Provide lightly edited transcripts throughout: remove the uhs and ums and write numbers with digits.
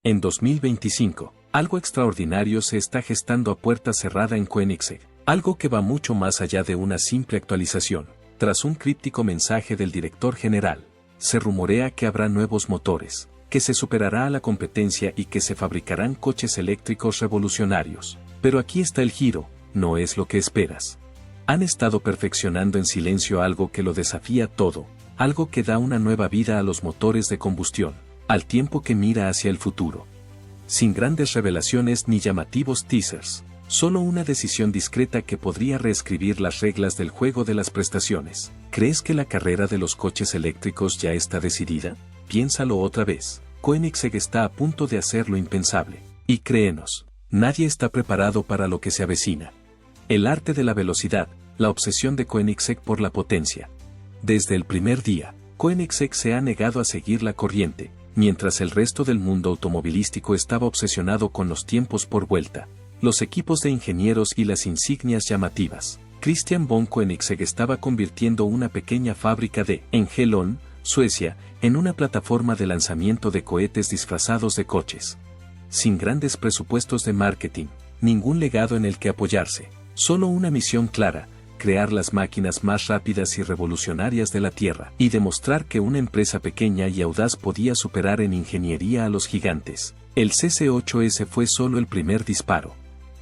En 2025, algo extraordinario se está gestando a puerta cerrada en Koenigsegg, algo que va mucho más allá de una simple actualización. Tras un críptico mensaje del director general, se rumorea que habrá nuevos motores, que se superará a la competencia y que se fabricarán coches eléctricos revolucionarios. Pero aquí está el giro, no es lo que esperas. Han estado perfeccionando en silencio algo que lo desafía todo, algo que da una nueva vida a los motores de combustión, al tiempo que mira hacia el futuro. Sin grandes revelaciones ni llamativos teasers, solo una decisión discreta que podría reescribir las reglas del juego de las prestaciones. ¿Crees que la carrera de los coches eléctricos ya está decidida? Piénsalo otra vez. Koenigsegg está a punto de hacer lo impensable. Y créenos, nadie está preparado para lo que se avecina. El arte de la velocidad, la obsesión de Koenigsegg por la potencia. Desde el primer día, Koenigsegg se ha negado a seguir la corriente, mientras el resto del mundo automovilístico estaba obsesionado con los tiempos por vuelta, los equipos de ingenieros y las insignias llamativas. Christian von Koenigsegg estaba convirtiendo una pequeña fábrica de Ängelholm, Suecia, en una plataforma de lanzamiento de cohetes disfrazados de coches. Sin grandes presupuestos de marketing, ningún legado en el que apoyarse, solo una misión clara: crear las máquinas más rápidas y revolucionarias de la Tierra, y demostrar que una empresa pequeña y audaz podía superar en ingeniería a los gigantes. El CC8S fue solo el primer disparo.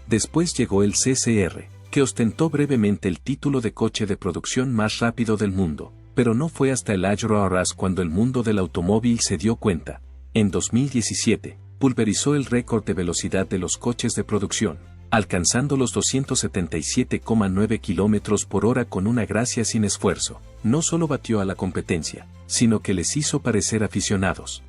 Después llegó el CCR, que ostentó brevemente el título de coche de producción más rápido del mundo, pero no fue hasta el Agro RS cuando el mundo del automóvil se dio cuenta. En 2017, pulverizó el récord de velocidad de los coches de producción, alcanzando los 277,9 km por hora con una gracia sin esfuerzo. No solo batió a la competencia, sino que les hizo parecer aficionados.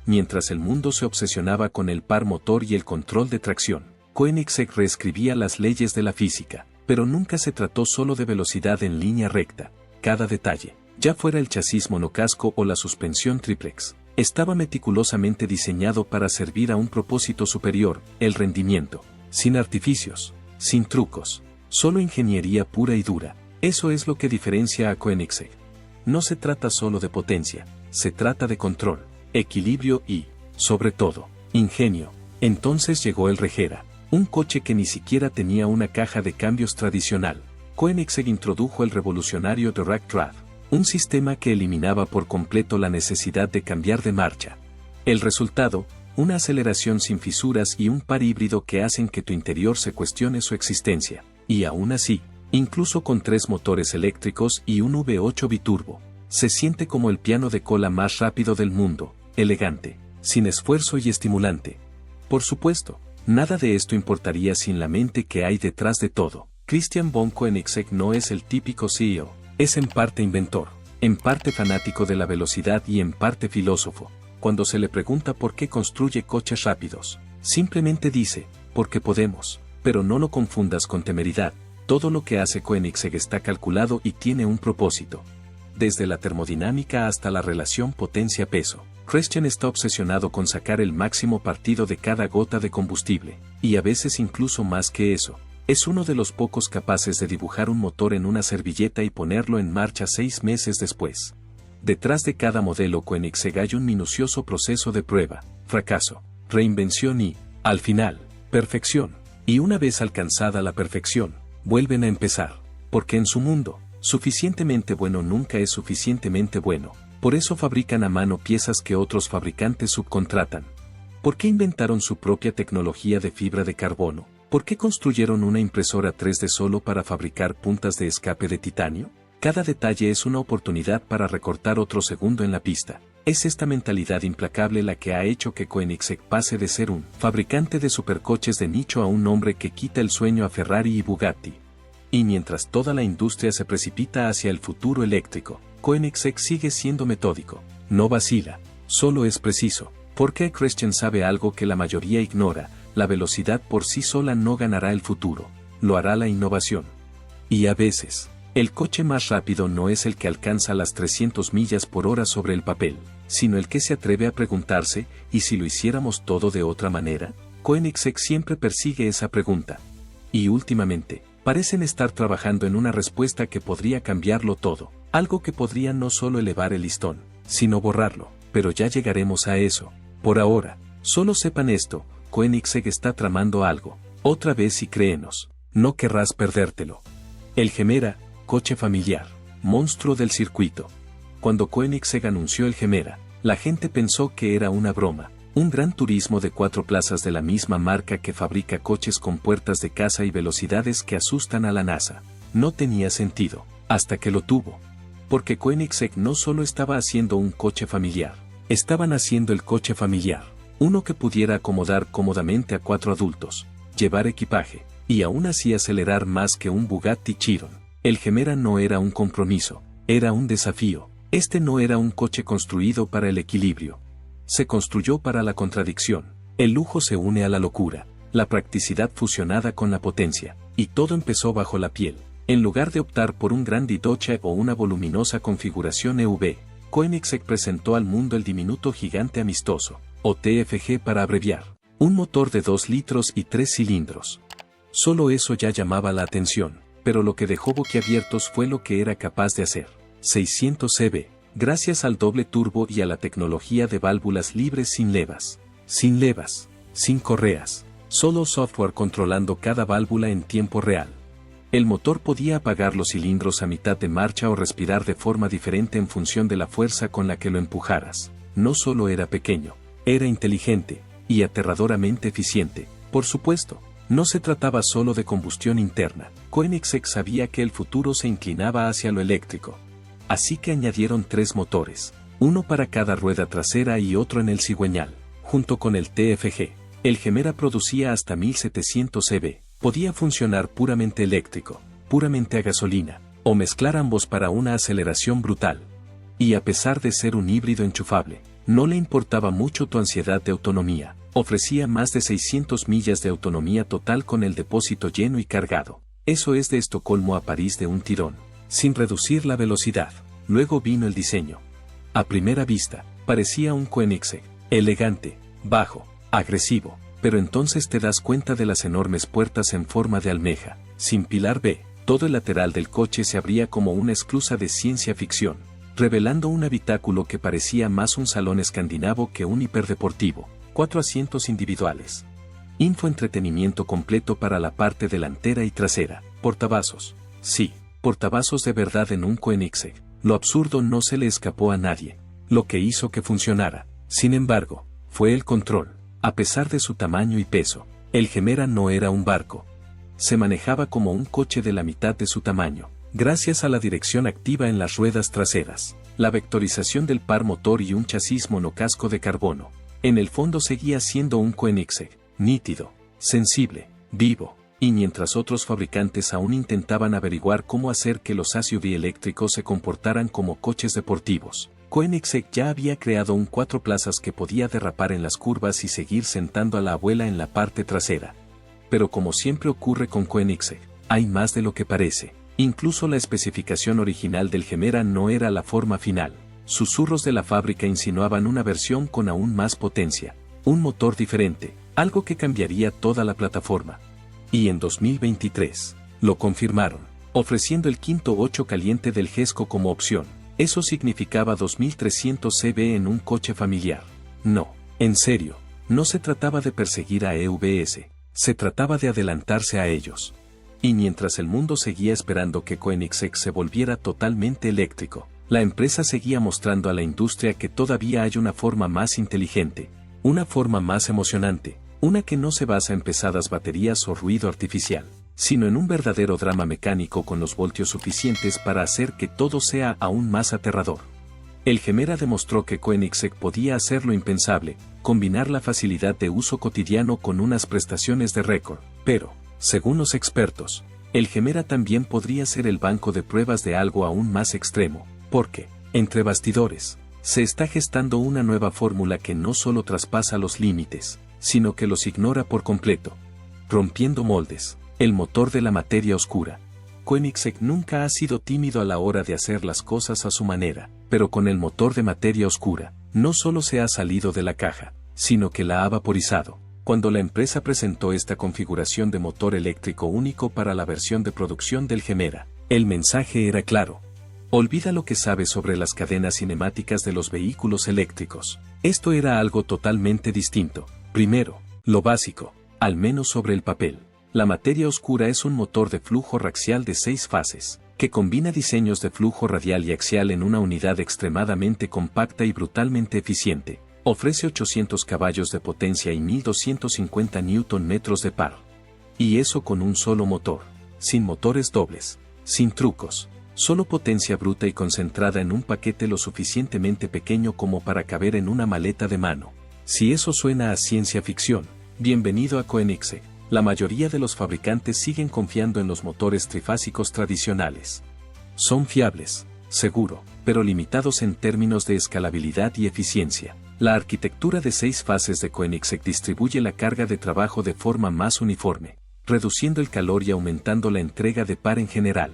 Mientras el mundo se obsesionaba con el par motor y el control de tracción, Koenigsegg reescribía las leyes de la física, pero nunca se trató solo de velocidad en línea recta. Cada detalle, ya fuera el chasis monocasco o la suspensión triplex, estaba meticulosamente diseñado para servir a un propósito superior: el rendimiento. Sin artificios, sin trucos, solo ingeniería pura y dura. Eso es lo que diferencia a Koenigsegg. No se trata solo de potencia, se trata de control, equilibrio y, sobre todo, ingenio. Entonces llegó el Regera, un coche que ni siquiera tenía una caja de cambios tradicional. Koenigsegg introdujo el revolucionario Direct Drive, un sistema que eliminaba por completo la necesidad de cambiar de marcha. El resultado: una aceleración sin fisuras y un par híbrido que hacen que tu interior se cuestione su existencia. Y aún así, incluso con 3 motores eléctricos y un V8 biturbo, se siente como el piano de cola más rápido del mundo, elegante, sin esfuerzo y estimulante. Por supuesto, nada de esto importaría sin la mente que hay detrás de todo. Christian von Koenigsegg no es el típico CEO, es en parte inventor, en parte fanático de la velocidad y en parte filósofo. Cuando se le pregunta por qué construye coches rápidos, simplemente dice: porque podemos. Pero no lo confundas con temeridad. Todo lo que hace Koenigsegg está calculado y tiene un propósito. Desde la termodinámica hasta la relación potencia-peso, Christian está obsesionado con sacar el máximo partido de cada gota de combustible, y a veces incluso más que eso. Es uno de los pocos capaces de dibujar un motor en una servilleta y ponerlo en marcha 6 meses después. Detrás de cada modelo Koenigsegg hay un minucioso proceso de prueba, fracaso, reinvención y, al final, perfección. Y una vez alcanzada la perfección, vuelven a empezar. Porque en su mundo, suficientemente bueno nunca es suficientemente bueno. Por eso fabrican a mano piezas que otros fabricantes subcontratan. ¿Por qué inventaron su propia tecnología de fibra de carbono? ¿Por qué construyeron una impresora 3D solo para fabricar puntas de escape de titanio? Cada detalle es una oportunidad para recortar otro segundo en la pista. Es esta mentalidad implacable la que ha hecho que Koenigsegg pase de ser un fabricante de supercoches de nicho a un hombre que quita el sueño a Ferrari y Bugatti. Y mientras toda la industria se precipita hacia el futuro eléctrico, Koenigsegg sigue siendo metódico. No vacila, solo es preciso. Porque Christian sabe algo que la mayoría ignora: la velocidad por sí sola no ganará el futuro, lo hará la innovación. Y a veces, el coche más rápido no es el que alcanza las 300 millas por hora sobre el papel, sino el que se atreve a preguntarse: ¿y si lo hiciéramos todo de otra manera? Koenigsegg siempre persigue esa pregunta. Y últimamente, parecen estar trabajando en una respuesta que podría cambiarlo todo, algo que podría no solo elevar el listón, sino borrarlo, pero ya llegaremos a eso. Por ahora, Solo sepan esto, Koenigsegg está tramando algo. Otra vez y créenos, no querrás perdértelo. El Gemera, coche familiar, monstruo del circuito. Cuando Koenigsegg anunció el Gemera, la gente pensó que era una broma, un gran turismo de 4 plazas de la misma marca que fabrica coches con puertas de caza y velocidades que asustan a la NASA. No tenía sentido, hasta que lo tuvo. Porque Koenigsegg no solo estaba haciendo un coche familiar, estaban haciendo el coche familiar, uno que pudiera acomodar cómodamente a 4 adultos, llevar equipaje, y aún así acelerar más que un Bugatti Chiron. El Gemera no era un compromiso, era un desafío. Este no era un coche construido para el equilibrio. Se construyó para la contradicción. El lujo se une a la locura, la practicidad fusionada con la potencia, y todo empezó bajo la piel. En lugar de optar por un gran Dodge o una voluminosa configuración EV, Koenigsegg presentó al mundo el diminuto gigante amistoso, o TFG para abreviar, un motor de 2 litros y 3 cilindros. Solo eso ya llamaba la atención, pero lo que dejó boquiabiertos fue lo que era capaz de hacer. 600 cb, gracias al doble turbo y a la tecnología de válvulas libres sin levas, sin correas, solo software controlando cada válvula en tiempo real. El motor podía apagar los cilindros a mitad de marcha o respirar de forma diferente en función de la fuerza con la que lo empujaras. No solo era pequeño, era inteligente y aterradoramente eficiente. Por supuesto, no se trataba solo de combustión interna. Koenigsegg sabía que el futuro se inclinaba hacia lo eléctrico. Así que añadieron 3 motores, uno para cada rueda trasera y otro en el cigüeñal. Junto con el TFG, el Gemera producía hasta 1700 cb, podía funcionar puramente eléctrico, puramente a gasolina, o mezclar ambos para una aceleración brutal. Y a pesar de ser un híbrido enchufable, no le importaba mucho tu ansiedad de autonomía, ofrecía más de 600 millas de autonomía total con el depósito lleno y cargado. Eso es de Estocolmo a París de un tirón, sin reducir la velocidad. Luego vino el diseño. A primera vista, parecía un Koenigsegg, elegante, bajo, agresivo, pero entonces te das cuenta de las enormes puertas en forma de almeja, sin pilar B. Todo el lateral del coche se abría como una esclusa de ciencia ficción, revelando un habitáculo que parecía más un salón escandinavo que un hiperdeportivo. 4 asientos individuales. Infoentretenimiento completo para la parte delantera y trasera. Portavasos. Sí, portavasos de verdad en un Koenigsegg. Lo absurdo no se le escapó a nadie. Lo que hizo que funcionara, sin embargo, fue el control. A pesar de su tamaño y peso, el Gemera no era un barco. Se manejaba como un coche de la mitad de su tamaño, gracias a la dirección activa en las ruedas traseras, la vectorización del par motor y un chasis monocasco de carbono. En el fondo seguía siendo un Koenigsegg, nítido, sensible, vivo, y mientras otros fabricantes aún intentaban averiguar cómo hacer que los SUV eléctricos se comportaran como coches deportivos, Koenigsegg ya había creado un 4 plazas que podía derrapar en las curvas y seguir sentando a la abuela en la parte trasera. Pero como siempre ocurre con Koenigsegg, hay más de lo que parece. Incluso la especificación original del Gemera no era la forma final. Susurros de la fábrica insinuaban una versión con aún más potencia, un motor diferente, algo que cambiaría toda la plataforma. Y en 2023, lo confirmaron, ofreciendo el quinto 8 caliente del Gesco como opción. Eso significaba 2300 cb en un coche familiar. No, en serio, no se trataba de perseguir a EVS, se trataba de adelantarse a ellos. Y mientras el mundo seguía esperando que Koenigsegg se volviera totalmente eléctrico, la empresa seguía mostrando a la industria que todavía hay una forma más inteligente, una forma más emocionante, una que no se basa en pesadas baterías o ruido artificial, sino en un verdadero drama mecánico con los voltios suficientes para hacer que todo sea aún más aterrador. El Gemera demostró que Koenigsegg podía hacer lo impensable, combinar la facilidad de uso cotidiano con unas prestaciones de récord, pero, según los expertos, el Gemera también podría ser el banco de pruebas de algo aún más extremo, porque, entre bastidores, se está gestando una nueva fórmula que no solo traspasa los límites, sino que los ignora por completo. Rompiendo moldes, el motor de la materia oscura. Koenigsegg nunca ha sido tímido a la hora de hacer las cosas a su manera, pero con el motor de materia oscura, no solo se ha salido de la caja, sino que la ha vaporizado. Cuando la empresa presentó esta configuración de motor eléctrico único para la versión de producción del Gemera, el mensaje era claro. Olvida lo que sabes sobre las cadenas cinemáticas de los vehículos eléctricos. Esto era algo totalmente distinto. Primero, lo básico, al menos sobre el papel. La materia oscura es un motor de flujo raxial de 6 fases, que combina diseños de flujo radial y axial en una unidad extremadamente compacta y brutalmente eficiente. Ofrece 800 caballos de potencia y 1250 Nm de par. Y eso con un solo motor, sin motores dobles, sin trucos, solo potencia bruta y concentrada en un paquete lo suficientemente pequeño como para caber en una maleta de mano. Si eso suena a ciencia ficción, bienvenido a Koenigsegg. La mayoría de los fabricantes siguen confiando en los motores trifásicos tradicionales. Son fiables, seguro, pero limitados en términos de escalabilidad y eficiencia. La arquitectura de 6 fases de Koenigsegg distribuye la carga de trabajo de forma más uniforme, reduciendo el calor y aumentando la entrega de par en general.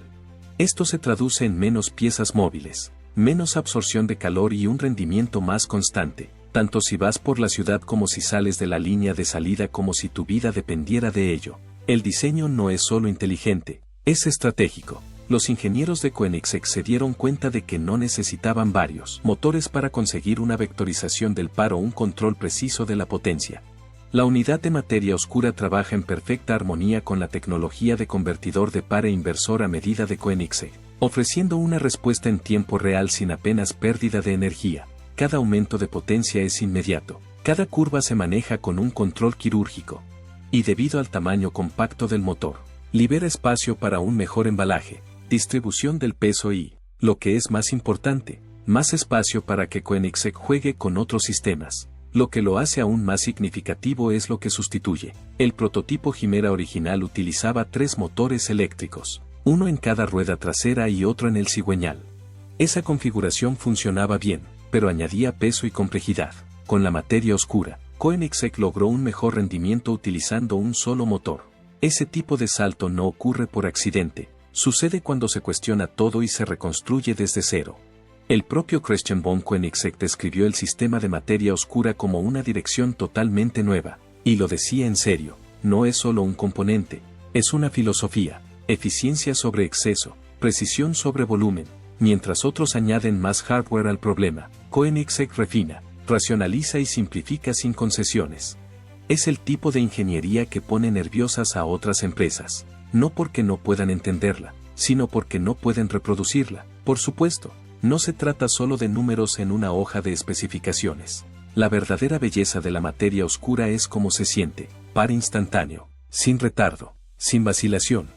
Esto se traduce en menos piezas móviles, menos absorción de calor y un rendimiento más constante, tanto si vas por la ciudad como si sales de la línea de salida, como si tu vida dependiera de ello. El diseño no es solo inteligente, es estratégico. Los ingenieros de Koenigsegg se dieron cuenta de que no necesitaban varios motores para conseguir una vectorización del par o un control preciso de la potencia. La unidad de materia oscura trabaja en perfecta armonía con la tecnología de convertidor de par e inversor a medida de Koenigsegg, ofreciendo una respuesta en tiempo real sin apenas pérdida de energía. Cada aumento de potencia es inmediato, cada curva se maneja con un control quirúrgico. Y debido al tamaño compacto del motor, libera espacio para un mejor embalaje, distribución del peso y, lo que es más importante, más espacio para que Koenigsegg juegue con otros sistemas. Lo que lo hace aún más significativo es lo que sustituye. El prototipo Chimera original utilizaba 3 motores eléctricos, uno en cada rueda trasera y otro en el cigüeñal. Esa configuración funcionaba bien, pero añadía peso y complejidad. Con la materia oscura, Koenigsegg logró un mejor rendimiento utilizando un solo motor. Ese tipo de salto no ocurre por accidente, sucede cuando se cuestiona todo y se reconstruye desde cero. El propio Christian von Koenigsegg describió el sistema de materia oscura como una dirección totalmente nueva, y lo decía en serio, no es solo un componente, es una filosofía, eficiencia sobre exceso, precisión sobre volumen. Mientras otros añaden más hardware al problema, Koenigsegg refina, racionaliza y simplifica sin concesiones. Es el tipo de ingeniería que pone nerviosas a otras empresas, no porque no puedan entenderla, sino porque no pueden reproducirla. Por supuesto, no se trata solo de números en una hoja de especificaciones. La verdadera belleza de la materia oscura es cómo se siente, par instantáneo, sin retardo, sin vacilación.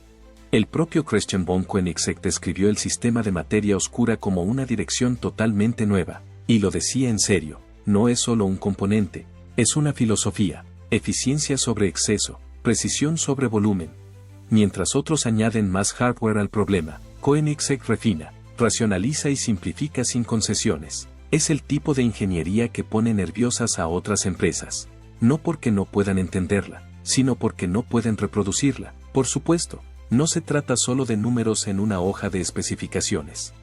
El propio Christian von Koenigsegg describió el sistema de materia oscura como una dirección totalmente nueva, y lo decía en serio, no es solo un componente, es una filosofía, eficiencia sobre exceso, precisión sobre volumen. Mientras otros añaden más hardware al problema, Koenigsegg refina, racionaliza y simplifica sin concesiones. Es el tipo de ingeniería que pone nerviosas a otras empresas, no porque no puedan entenderla, sino porque no pueden reproducirla. Por supuesto, no se trata solo de números en una hoja de especificaciones.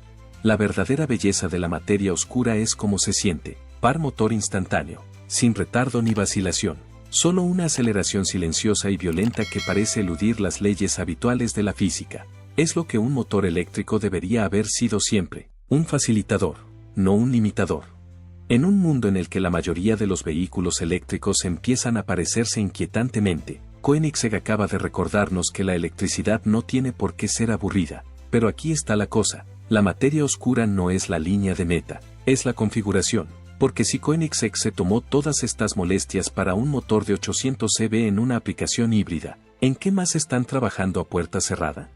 La verdadera belleza de la materia oscura es cómo se siente, par motor instantáneo, sin retardo ni vacilación, solo una aceleración silenciosa y violenta que parece eludir las leyes habituales de la física. Es lo que un motor eléctrico debería haber sido siempre, un facilitador, no un limitador. En un mundo en el que la mayoría de los vehículos eléctricos empiezan a parecerse inquietantemente, Koenigsegg acaba de recordarnos que la electricidad no tiene por qué ser aburrida, pero aquí está la cosa, la materia oscura no es la línea de meta, es la configuración, porque si Koenigsegg se tomó todas estas molestias para un motor de 800 CV en una aplicación híbrida, ¿en qué más están trabajando a puerta cerrada?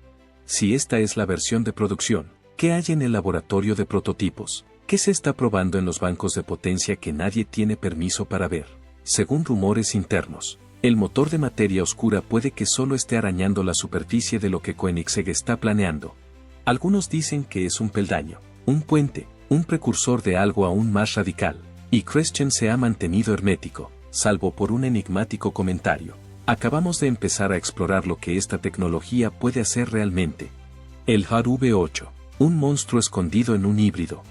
Si esta es la versión de producción, ¿qué hay en el laboratorio de prototipos? ¿Qué se está probando en los bancos de potencia que nadie tiene permiso para ver? Según rumores internos, el motor de materia oscura puede que solo esté arañando la superficie de lo que Koenigsegg está planeando. Algunos dicen que es un peldaño, un puente, un precursor de algo aún más radical, y Christian se ha mantenido hermético, salvo por un enigmático comentario. Acabamos de empezar a explorar lo que esta tecnología puede hacer realmente. El HAR V8, un monstruo escondido en un híbrido.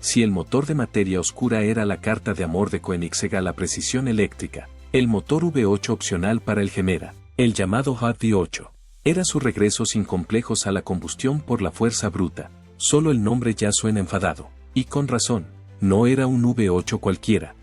Si el motor de materia oscura era la carta de amor de Koenigsegg a la precisión eléctrica, el motor V8 opcional para el Chimera, el llamado HAR V8, era su regreso sin complejos a la combustión por la fuerza bruta. Solo el nombre ya suena enfadado, y con razón, no era un V8 cualquiera.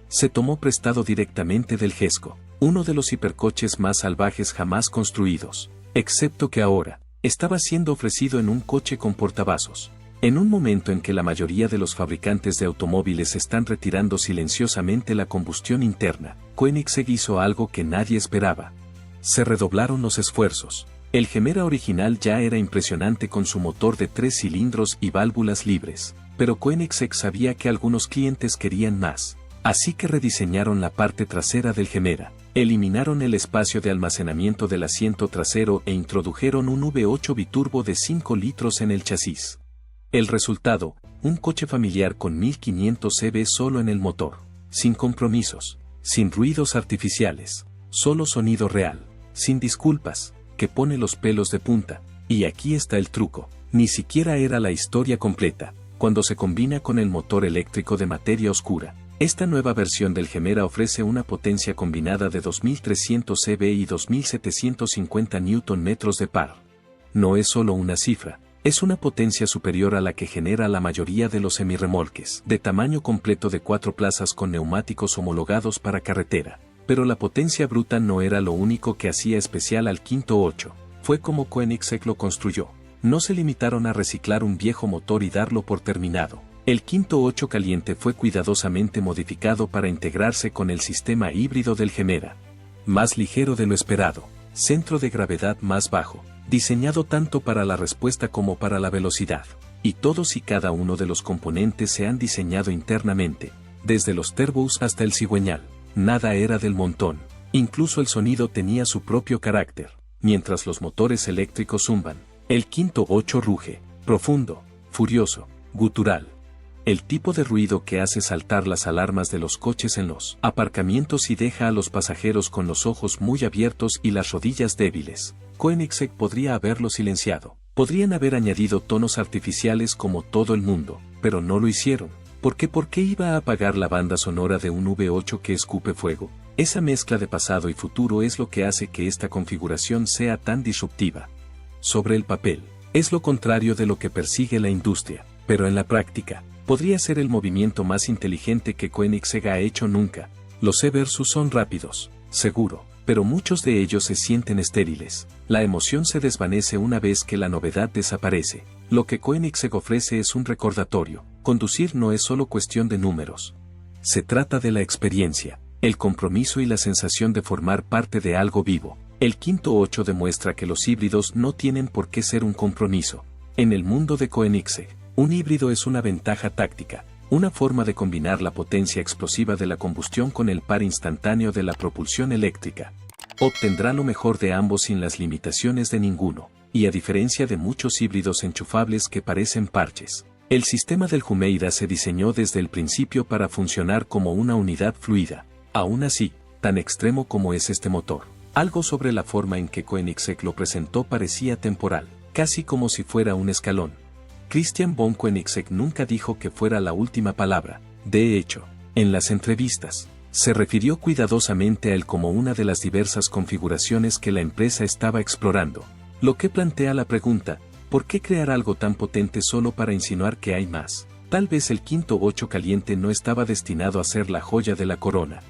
se tomó prestado directamente del Jesco, uno de los hipercoches más salvajes jamás construidos, excepto que ahora, estaba siendo ofrecido en un coche con portavasos. En un momento en que la mayoría de los fabricantes de automóviles están retirando silenciosamente la combustión interna, Koenigsegg hizo algo que nadie esperaba. Se redoblaron los esfuerzos. El Gemera original ya era impresionante con su motor de 3 cilindros y válvulas libres, pero Koenigsegg sabía que algunos clientes querían más. Así que rediseñaron la parte trasera del Gemera, eliminaron el espacio de almacenamiento del asiento trasero e introdujeron un V8 biturbo de 5 litros en el chasis. El resultado, un coche familiar con 1500 cb solo en el motor, sin compromisos, sin ruidos artificiales, solo sonido real, sin disculpas, que pone los pelos de punta. Y aquí está el truco, ni siquiera era la historia completa. Cuando se combina con el motor eléctrico de materia oscura, esta nueva versión del Gemera ofrece una potencia combinada de 2300 cb y 2750 Nm de par. No es solo una cifra, es una potencia superior a la que genera la mayoría de los semirremolques, de tamaño completo de 4 plazas con neumáticos homologados para carretera. Pero la potencia bruta no era lo único que hacía especial al 508, fue como Koenigsegg lo construyó. No se limitaron a reciclar un viejo motor y darlo por terminado. El 508 caliente fue cuidadosamente modificado para integrarse con el sistema híbrido del Gemera. Más ligero de lo esperado, centro de gravedad más bajo, diseñado tanto para la respuesta como para la velocidad. Y todos y cada uno de los componentes se han diseñado internamente, desde los turbos hasta el cigüeñal. Nada era del montón, incluso el sonido tenía su propio carácter. Mientras los motores eléctricos zumban, el 508 ruge, profundo, furioso, gutural. El tipo de ruido que hace saltar las alarmas de los coches en los aparcamientos y deja a los pasajeros con los ojos muy abiertos y las rodillas débiles. Koenigsegg podría haberlo silenciado. Podrían haber añadido tonos artificiales como todo el mundo, pero no lo hicieron. Porque ¿por qué iba a apagar la banda sonora de un V8 que escupe fuego? Esa mezcla de pasado y futuro es lo que hace que esta configuración sea tan disruptiva. Sobre el papel, es lo contrario de lo que persigue la industria, pero en la práctica, podría ser el movimiento más inteligente que Koenigsegg ha hecho nunca. Los E-Versus son rápidos, seguro, pero muchos de ellos se sienten estériles. La emoción se desvanece una vez que la novedad desaparece. Lo que Koenigsegg ofrece es un recordatorio. Conducir no es solo cuestión de números. Se trata de la experiencia, el compromiso y la sensación de formar parte de algo vivo. El 508 demuestra que los híbridos no tienen por qué ser un compromiso. En el mundo de Koenigsegg, un híbrido es una ventaja táctica, una forma de combinar la potencia explosiva de la combustión con el par instantáneo de la propulsión eléctrica. Obtendrá lo mejor de ambos sin las limitaciones de ninguno, y a diferencia de muchos híbridos enchufables que parecen parches, el sistema del Jumeirah se diseñó desde el principio para funcionar como una unidad fluida. Aún así, tan extremo como es este motor, algo sobre la forma en que Koenigsegg lo presentó parecía temporal, casi como si fuera un escalón. Christian von Koenigsegg nunca dijo que fuera la última palabra. De hecho, en las entrevistas, se refirió cuidadosamente a él como una de las diversas configuraciones que la empresa estaba explorando, lo que plantea la pregunta, ¿por qué crear algo tan potente solo para insinuar que hay más? Tal vez el 508 caliente no estaba destinado a ser la joya de la corona.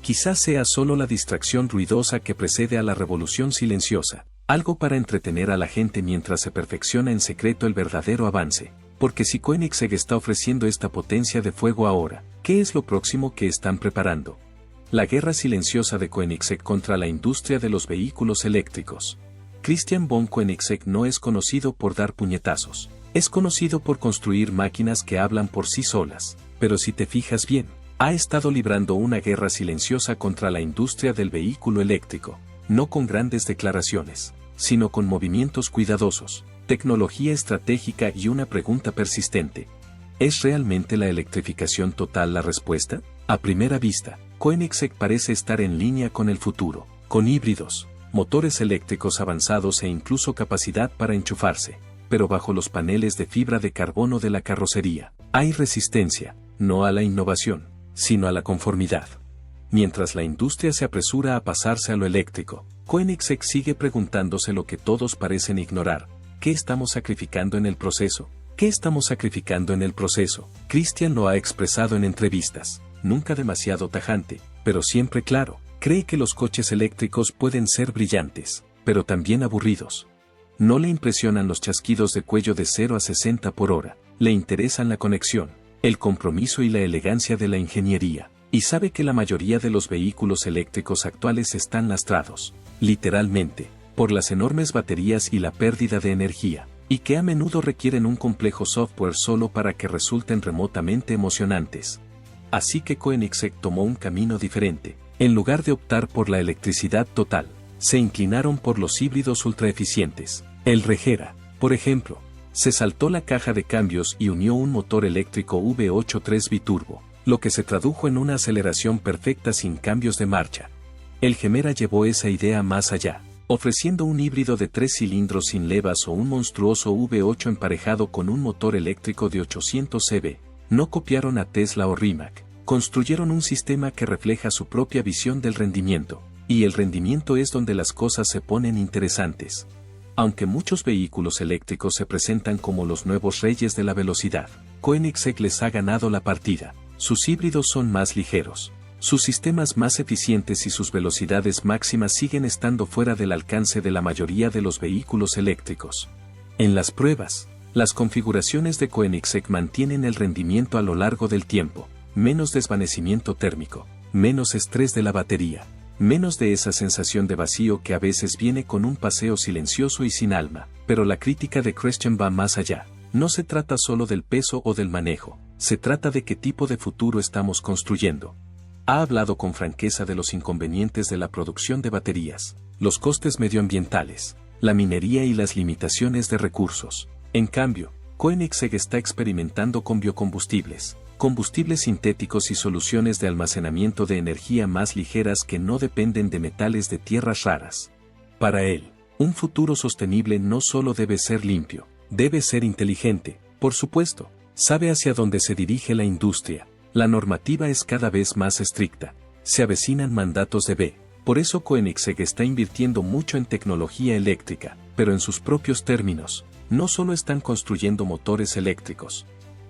Quizás sea solo la distracción ruidosa que precede a la revolución silenciosa, algo para entretener a la gente mientras se perfecciona en secreto el verdadero avance. Porque si Koenigsegg está ofreciendo esta potencia de fuego ahora, ¿qué es lo próximo que están preparando? La guerra silenciosa de Koenigsegg contra la industria de los vehículos eléctricos. Christian von Koenigsegg no es conocido por dar puñetazos, es conocido por construir máquinas que hablan por sí solas, pero si te fijas bien, ha estado librando una guerra silenciosa contra la industria del vehículo eléctrico, no con grandes declaraciones, sino con movimientos cuidadosos, tecnología estratégica y una pregunta persistente. ¿Es realmente la electrificación total la respuesta? A primera vista, Koenigsegg parece estar en línea con el futuro, con híbridos, motores eléctricos avanzados e incluso capacidad para enchufarse, pero bajo los paneles de fibra de carbono de la carrocería, hay resistencia, no a la innovación, sino a la conformidad. Mientras la industria se apresura a pasarse a lo eléctrico, Koenigsegg sigue preguntándose lo que todos parecen ignorar: ¿qué estamos sacrificando en el proceso? ¿Qué estamos sacrificando en el proceso? Christian lo ha expresado en entrevistas. nunca demasiado tajante, pero siempre claro. Cree que los coches eléctricos pueden ser brillantes, pero también aburridos. No le impresionan los chasquidos de cuello de 0 a 60 por hora, le interesan la conexión, el compromiso y la elegancia de la ingeniería, y sabe que la mayoría de los vehículos eléctricos actuales están lastrados, literalmente, por las enormes baterías y la pérdida de energía, y que a menudo requieren un complejo software solo para que resulten remotamente emocionantes. Así que Koenigsegg tomó un camino diferente. En lugar de optar por la electricidad total, se inclinaron por los híbridos ultraeficientes. El Regera, por ejemplo, se saltó la caja de cambios y unió un motor eléctrico V8 3 biturbo, lo que se tradujo en una aceleración perfecta sin cambios de marcha. El Gemera llevó esa idea más allá, ofreciendo un híbrido de 3 cilindros sin levas o un monstruoso V8 emparejado con un motor eléctrico de 800 cv. No copiaron a Tesla o Rimac. Construyeron un sistema que refleja su propia visión del rendimiento, y el rendimiento es donde las cosas se ponen interesantes. Aunque muchos vehículos eléctricos se presentan como los nuevos reyes de la velocidad, Koenigsegg les ha ganado la partida. Sus híbridos son más ligeros, sus sistemas más eficientes y sus velocidades máximas siguen estando fuera del alcance de la mayoría de los vehículos eléctricos. En las pruebas, las configuraciones de Koenigsegg mantienen el rendimiento a lo largo del tiempo. Menos desvanecimiento térmico, menos estrés de la batería, menos de esa sensación de vacío que a veces viene con un paseo silencioso y sin alma. Pero la crítica de Christian va más allá. No se trata solo del peso o del manejo, se trata de qué tipo de futuro estamos construyendo. Ha hablado con franqueza de los inconvenientes de la producción de baterías, los costes medioambientales, la minería y las limitaciones de recursos. En cambio, Koenigsegg está experimentando con biocombustibles, combustibles sintéticos y soluciones de almacenamiento de energía más ligeras que no dependen de metales de tierras raras. Para él, un futuro sostenible no solo debe ser limpio, debe ser inteligente, por supuesto, sabe hacia dónde se dirige la industria, la normativa es cada vez más estricta, se avecinan mandatos de B, por eso Koenigsegg está invirtiendo mucho en tecnología eléctrica, pero en sus propios términos, no solo están construyendo motores eléctricos,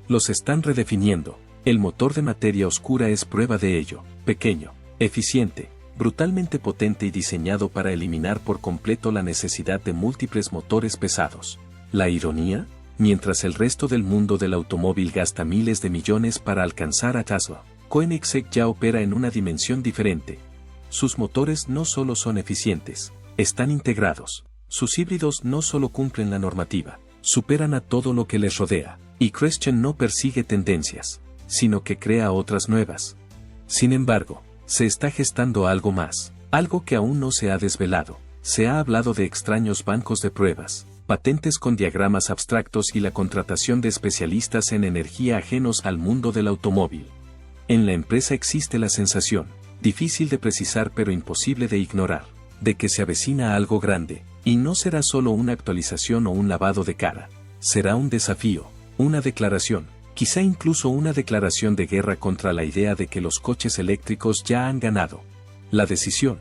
los están redefiniendo. El motor de materia oscura es prueba de ello, pequeño, eficiente, brutalmente potente y diseñado para eliminar por completo la necesidad de múltiples motores pesados. ¿La ironía? Mientras el resto del mundo del automóvil gasta miles de millones para alcanzar a Tesla, Koenigsegg ya opera en una dimensión diferente. Sus motores no solo son eficientes, están integrados. Sus híbridos no solo cumplen la normativa, superan a todo lo que les rodea. Y Christian no persigue tendencias, sino que crea otras nuevas. Sin embargo, se está gestando algo más, algo que aún no se ha desvelado. Se ha hablado de extraños bancos de pruebas, patentes con diagramas abstractos y la contratación de especialistas en energía ajenos al mundo del automóvil. En la empresa existe la sensación, difícil de precisar pero imposible de ignorar, de que se avecina algo grande, y no será solo una actualización o un lavado de cara, será un desafío. Una declaración, quizá incluso una declaración de guerra contra la idea de que los coches eléctricos ya han ganado. La decisión.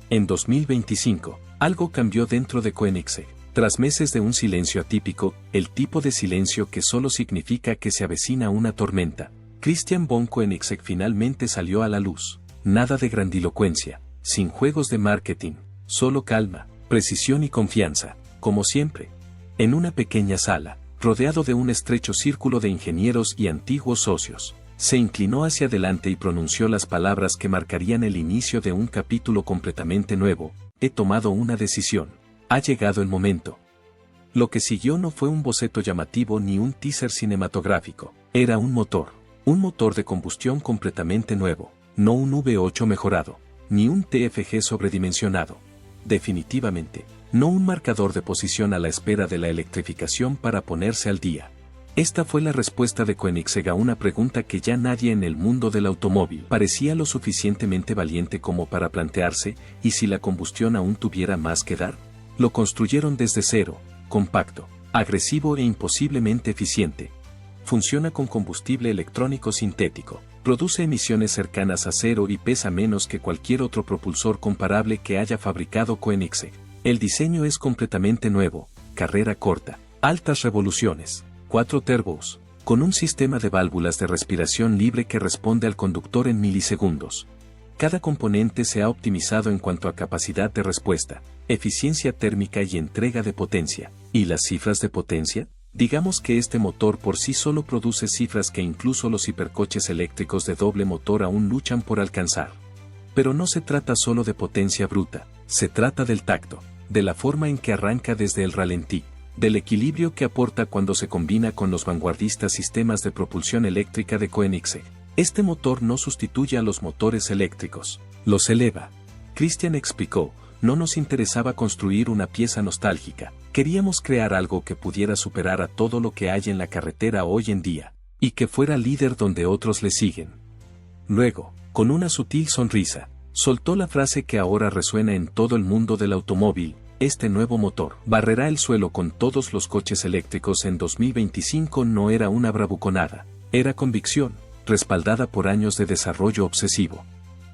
En 2025, algo cambió dentro de Koenigsegg. Tras meses de un silencio atípico, el tipo de silencio que solo significa que se avecina una tormenta, Christian von Koenigsegg finalmente salió a la luz. Nada de grandilocuencia, sin juegos de marketing, solo calma, precisión y confianza, como siempre. En una pequeña sala, rodeado de un estrecho círculo de ingenieros y antiguos socios, se inclinó hacia adelante y pronunció las palabras que marcarían el inicio de un capítulo completamente nuevo. He tomado una decisión. Ha llegado el momento. Lo que siguió no fue un boceto llamativo ni un teaser cinematográfico. Era un motor de combustión completamente nuevo, no un V8 mejorado, ni un TFG sobredimensionado. Definitivamente, no un marcador de posición a la espera de la electrificación para ponerse al día. Esta fue la respuesta de Koenigsegg a una pregunta que ya nadie en el mundo del automóvil parecía lo suficientemente valiente como para plantearse, ¿y si la combustión aún tuviera más que dar? Lo construyeron desde cero, compacto, agresivo e imposiblemente eficiente. Funciona con combustible electrónico sintético, produce emisiones cercanas a cero y pesa menos que cualquier otro propulsor comparable que haya fabricado Koenigsegg. El diseño es completamente nuevo, carrera corta, altas revoluciones, 4 turbos, con un sistema de válvulas de respiración libre que responde al conductor en milisegundos. Cada componente se ha optimizado en cuanto a capacidad de respuesta, eficiencia térmica y entrega de potencia. ¿Y las cifras de potencia? Digamos que este motor por sí solo produce cifras que incluso los hipercoches eléctricos de doble motor aún luchan por alcanzar. Pero no se trata solo de potencia bruta, se trata del tacto, de la forma en que arranca desde el ralentí, del equilibrio que aporta cuando se combina con los vanguardistas sistemas de propulsión eléctrica de Koenigsegg. Este motor no sustituye a los motores eléctricos, los eleva. Christian explicó, no nos interesaba construir una pieza nostálgica, queríamos crear algo que pudiera superar a todo lo que hay en la carretera hoy en día, y que fuera líder donde otros le siguen. Luego, con una sutil sonrisa, soltó la frase que ahora resuena en todo el mundo del automóvil: este nuevo motor barrerá el suelo con todos los coches eléctricos en 2025. No era una bravuconada, era convicción, respaldada por años de desarrollo obsesivo.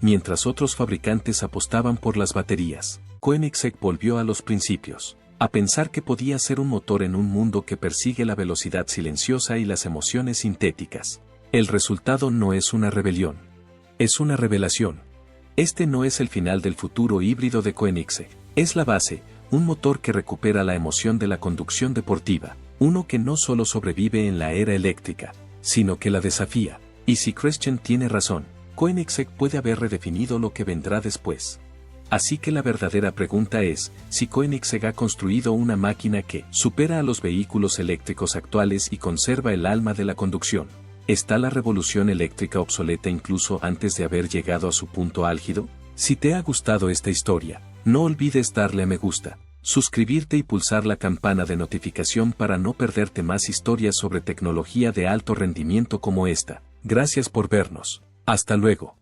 Mientras otros fabricantes apostaban por las baterías, Koenigsegg volvió a los principios, a pensar que podía ser un motor en un mundo que persigue la velocidad silenciosa y las emociones sintéticas. El resultado no es una rebelión, es una revelación. Este no es el final del futuro híbrido de Koenigsegg, es la base, un motor que recupera la emoción de la conducción deportiva, uno que no solo sobrevive en la era eléctrica, sino que la desafía. Y si Christian tiene razón, Koenigsegg puede haber redefinido lo que vendrá después. Así que la verdadera pregunta es, si Koenigsegg ha construido una máquina que supera a los vehículos eléctricos actuales y conserva el alma de la conducción. ¿Está la revolución eléctrica obsoleta incluso antes de haber llegado a su punto álgido? Si te ha gustado esta historia, no olvides darle a me gusta, suscribirte y pulsar la campana de notificación para no perderte más historias sobre tecnología de alto rendimiento como esta. Gracias por vernos. Hasta luego.